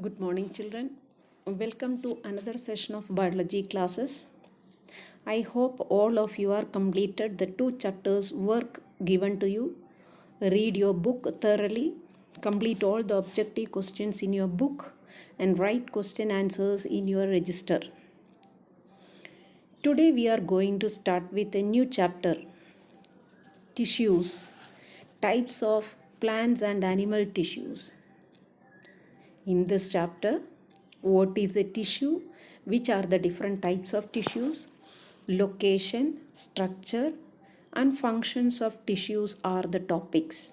Good morning, children. Welcome to another session of biology classes. I hope all of you are completed the 2 chapters work given to you. Read your book thoroughly, complete all the objective questions in your book, and write question answers in your register. Today we are going to start with a new chapter, tissues, types of plants and animal tissues. In this chapter, what is a tissue, which are the different types of tissues, location, structure, and functions of tissues are the topics.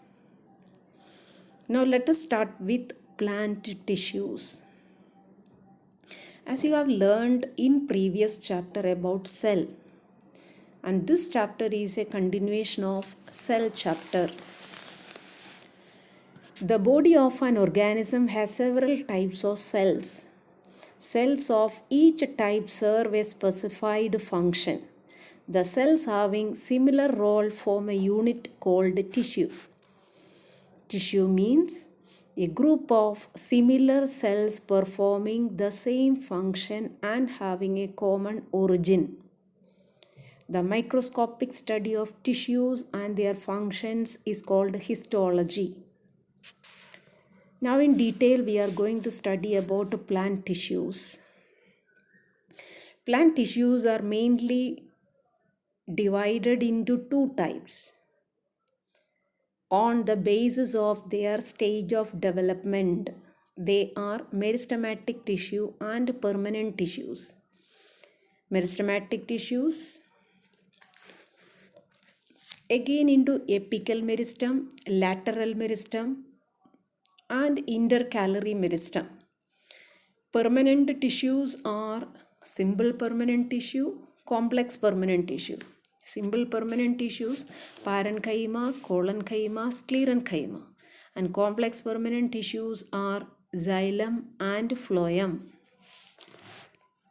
Now let us start with plant tissues. As you have learned in previous chapter about cell, and this chapter is a continuation of cell chapter. The body of an organism has several types of cells. Cells of each type serve a specified function. The cells having similar role form a unit called tissue. Tissue means a group of similar cells performing the same function and having a common origin. The microscopic study of tissues and their functions is called histology. Now in detail we are going to study about plant tissues. Plant tissues are mainly divided into 2 types on the basis of their stage of development. They are meristematic tissue and permanent tissues. Meristematic tissues again into apical meristem, lateral meristem, and intercalary meristem. Permanent tissues are simple permanent tissue, complex permanent tissue. Simple permanent tissues, parenchyma, collenchyma, sclerenchyma. And complex permanent tissues are xylem and phloem.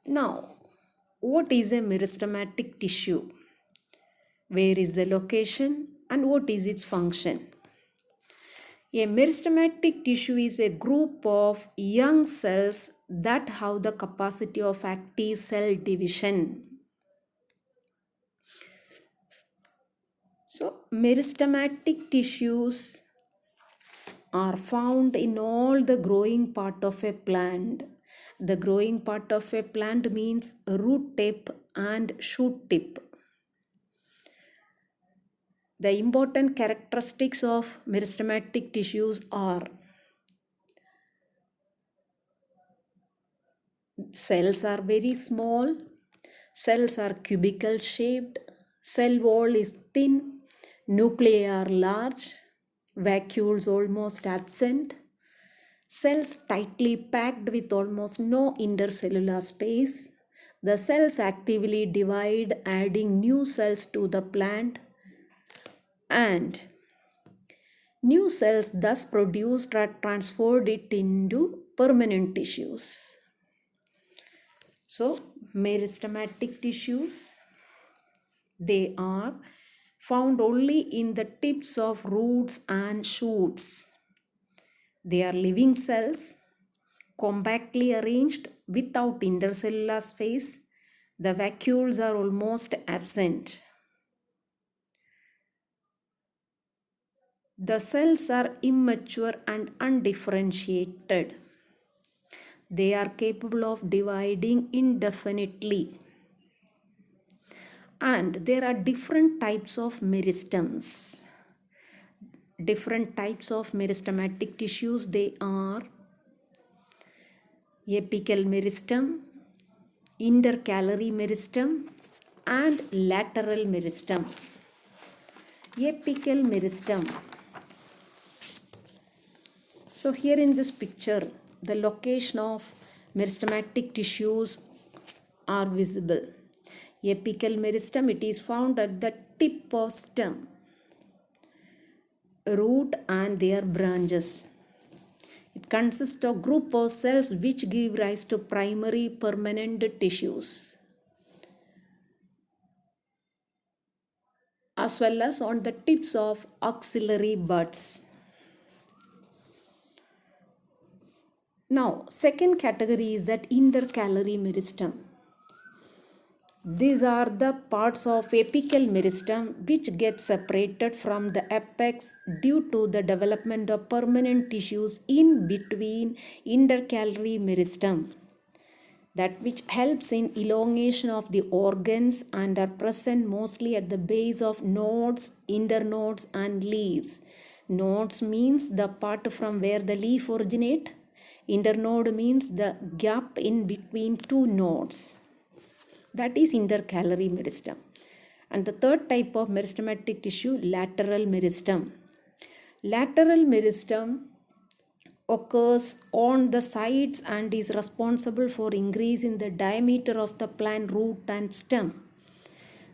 Now, what is a meristematic tissue? Where is the location and what is its function? A meristematic tissue is a group of young cells that have the capacity of active cell division. So, meristematic tissues are found in all the growing part of a plant. The growing part of a plant means root tip and shoot tip. The important characteristics of meristematic tissues are cells are very small, cells are cubical shaped, cell wall is thin, nuclei are large, vacuoles almost absent, cells tightly packed with almost no intercellular space. The cells actively divide, adding new cells to the plant, and new cells thus produced are transferred it into permanent tissues. So, meristematic tissues, they are found only in the tips of roots and shoots. They are living cells, compactly arranged without intercellular space. The vacuoles are almost absent. The cells are immature and undifferentiated. They are capable of dividing indefinitely. And there are different types of meristems. Different types of meristematic tissues, they are apical meristem, intercalary meristem, and lateral meristem. Apical meristem. So here in this picture, the location of meristematic tissues are visible. Apical meristem, it is found at the tip of stem, root and their branches. It consists of group of cells which give rise to primary permanent tissues, as well as on the tips of axillary buds. Now, second category is that intercalary meristem. These are the parts of apical meristem which get separated from the apex due to the development of permanent tissues in between intercalary meristem, that which helps in elongation of the organs and are present mostly at the base of nodes, internodes and leaves. Nodes means the part from where the leaf originate. Internode means the gap in between two nodes. That is intercalary meristem. And the third type of meristematic tissue, lateral meristem. Lateral meristem occurs on the sides and is responsible for increase in the diameter of the plant root and stem.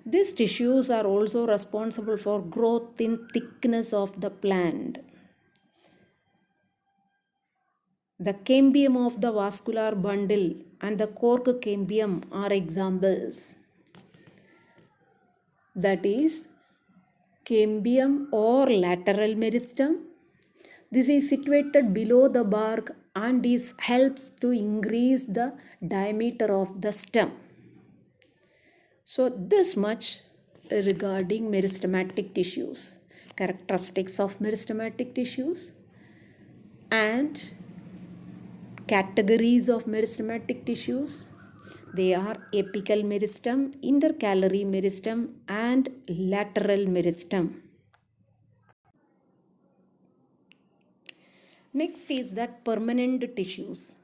These tissues are also responsible for growth in thickness of the plant. The cambium of the vascular bundle and the cork cambium are examples. That is cambium or lateral meristem. This is situated below the bark and helps to increase the diameter of the stem. So this much regarding meristematic tissues, characteristics of meristematic tissues and categories of meristematic tissues. They are apical meristem, intercalary meristem and lateral meristem. Next is that permanent tissues.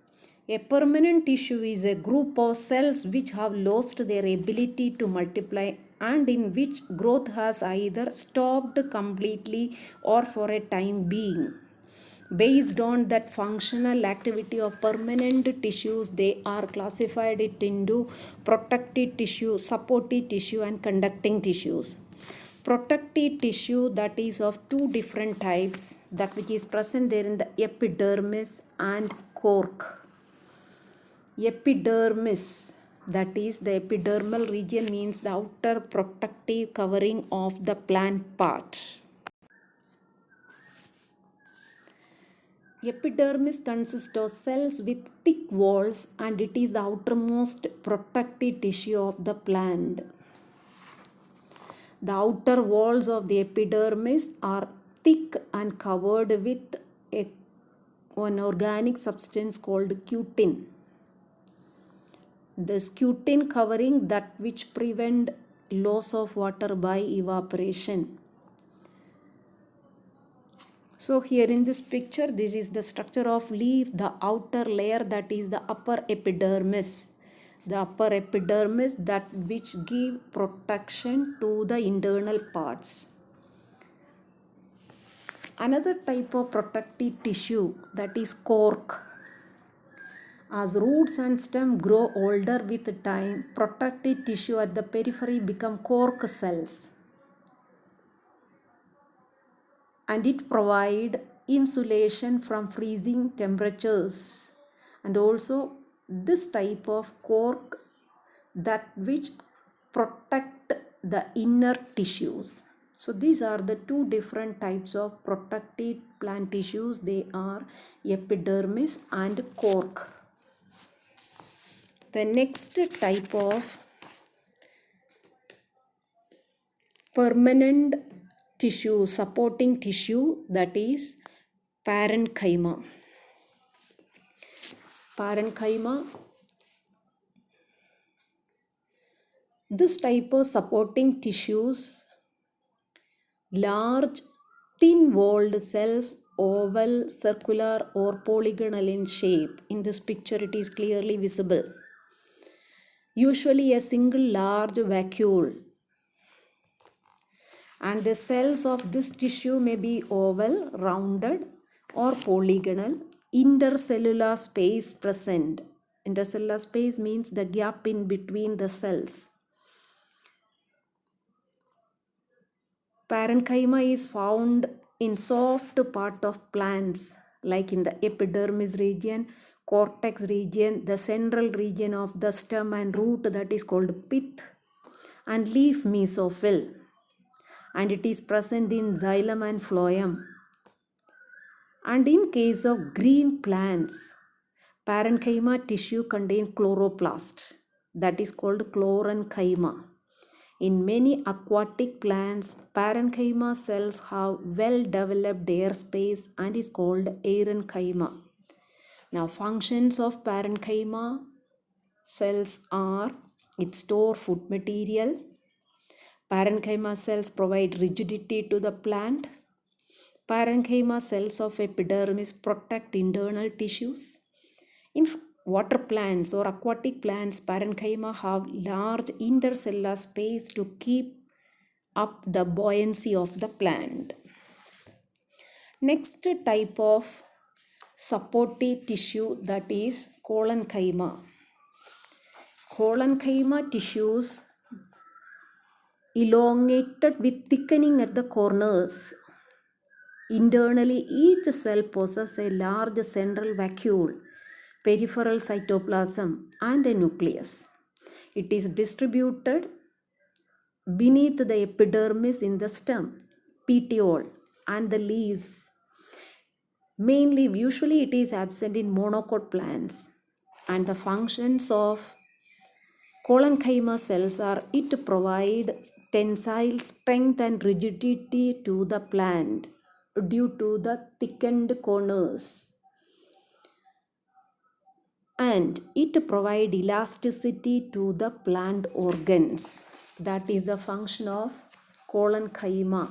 A permanent tissue is a group of cells which have lost their ability to multiply and in which growth has either stopped completely or for a time being. Based on that functional activity of permanent tissues, they are classified it into protective tissue, supportive tissue and conducting tissues. Protective tissue, that is of two different types, that which is present there in the epidermis and cork. Epidermis, that is the epidermal region, means the outer protective covering of the plant part. Epidermis consists of cells with thick walls and it is the outermost protective tissue of the plant. The outer walls of the epidermis are thick and covered with an organic substance called cutin. This cutin covering that which prevent loss of water by evaporation. So here in this picture, this is the structure of leaf, the outer layer, that is the upper epidermis. The upper epidermis, that which give protection to the internal parts. Another type of protective tissue, that is cork. As roots and stem grow older with time, protective tissue at the periphery become cork cells. And it provide insulation from freezing temperatures. And also this type of cork, that which protect the inner tissues. So these are the two different types of protective plant tissues. They are epidermis and cork. The next type of permanent tissue, supporting tissue, that is parenchyma. Parenchyma. This type of supporting tissues, large thin-walled cells, oval, circular or polygonal in shape. In this picture it is clearly visible. Usually a single large vacuole. And the cells of this tissue may be oval, rounded or polygonal. Intercellular space present. Intercellular space means the gap in between the cells. Parenchyma is found in soft part of plants like in the epidermis region, cortex region, the central region of the stem and root, that is called pith, and leaf mesophyll. And it is present in xylem and phloem. And in case of green plants, Parenchyma tissue contains chloroplast, that is called chlorenchyma. In many aquatic plants, parenchyma cells have well-developed air space and is called aerenchyma. Now, functions of parenchyma cells are: it stores food material. Parenchyma cells provide rigidity to the plant. Parenchyma cells of epidermis protect internal tissues. In water plants or aquatic plants, parenchyma have large intercellular space to keep up the buoyancy of the plant. Next type of supportive tissue, that is collenchyma. Collenchyma tissues elongated with thickening at the corners. Internally, each cell possesses a large central vacuole, peripheral cytoplasm, and a nucleus. It is distributed beneath the epidermis in the stem, petiole, and the leaves. Usually it is absent in monocot plants. And the functions of collenchyma cells are: it provides tensile strength and rigidity to the plant due to the thickened corners, and it provides elasticity to the plant organs. That is the function of collenchyma.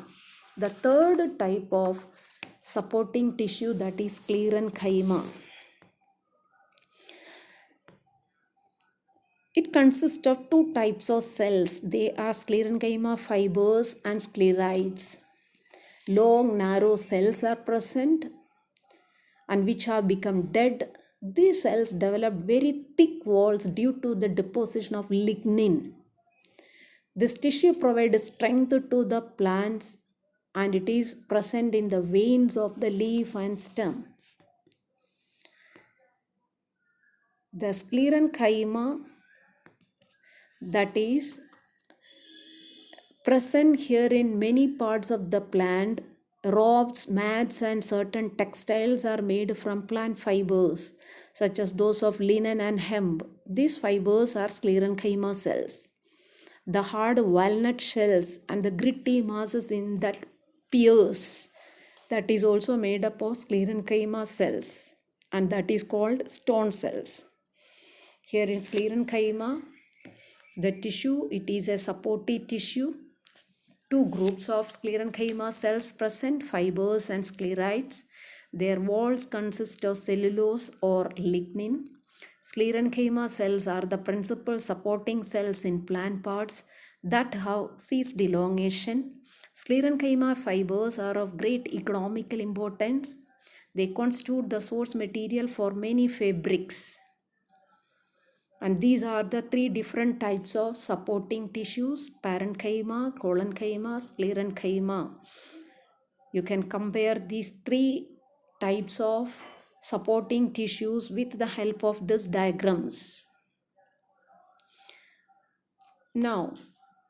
The third type of supporting tissue, that is sclerenchyma. It consists of two types of cells. They are sclerenchyma fibers and sclerites. Long, narrow cells are present and which have become dead. These cells develop very thick walls due to the deposition of lignin. This tissue provides strength to the plants and it is present in the veins of the leaf and stem. The sclerenchyma that is present here in many parts of the plant. Robes, mats, and certain textiles are made from plant fibers, such as those of linen and hemp. These fibers are sclerenchyma cells. The hard walnut shells and the gritty masses in that pierce, that is also made up of sclerenchyma cells, and that is called stone cells. Here in sclerenchyma, the tissue, it is a supportive tissue. Two groups of sclerenchyma cells present, fibers and sclerites. Their walls consist of cellulose or lignin. Sclerenchyma cells are the principal supporting cells in plant parts that have ceased elongation. Sclerenchyma fibers are of great economical importance. They constitute the source material for many fabrics. And these are the three different types of supporting tissues: parenchyma, collenchyma, sclerenchyma. You can compare these three types of supporting tissues with the help of these diagrams. Now,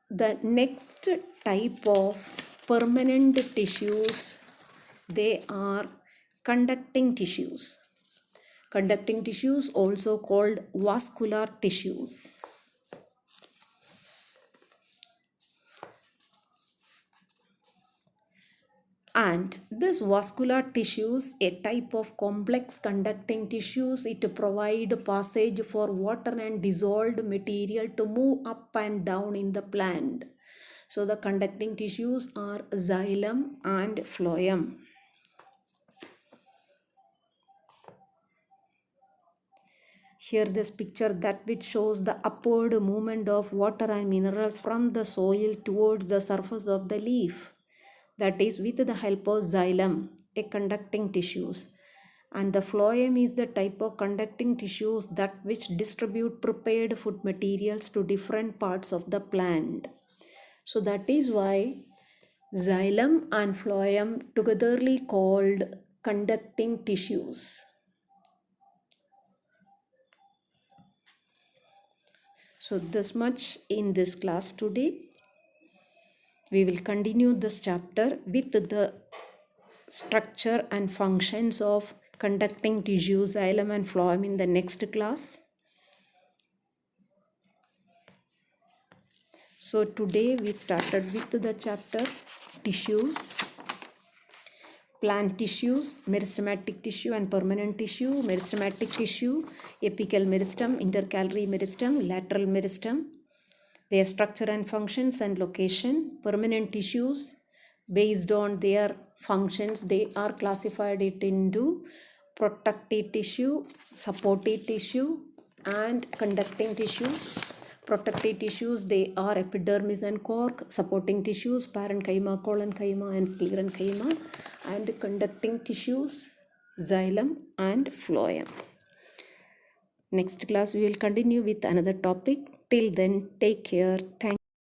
the next type of permanent tissues, they are conducting tissues. Conducting tissues, also called vascular tissues. And this vascular tissues, a type of complex conducting tissues, it provide passage for water and dissolved material to move up and down in the plant. So the conducting tissues are xylem and phloem. Here this picture that which shows the upward movement of water and minerals from the soil towards the surface of the leaf. That is with the help of xylem, a conducting tissues. And the phloem is the type of conducting tissues that which distribute prepared food materials to different parts of the plant. So that is why xylem and phloem togetherly called conducting tissues. So this much in this class today. We will continue this chapter with the structure and functions of conducting tissues, xylem and phloem in the next class. So today we started with the chapter tissues, plant tissues, meristematic tissue and permanent tissue. Meristematic tissue, apical meristem, intercalary meristem, lateral meristem, their structure and functions and location. Permanent tissues, based on their functions, they are classified it into protective tissue, supportive tissue and conducting tissues. Protective tissues, they are epidermis and cork. Supporting tissues, parenchyma, collenchyma and sclerenchyma. And conducting tissues, xylem and phloem. Next class we will continue with another topic. Till then, take care. Thank you.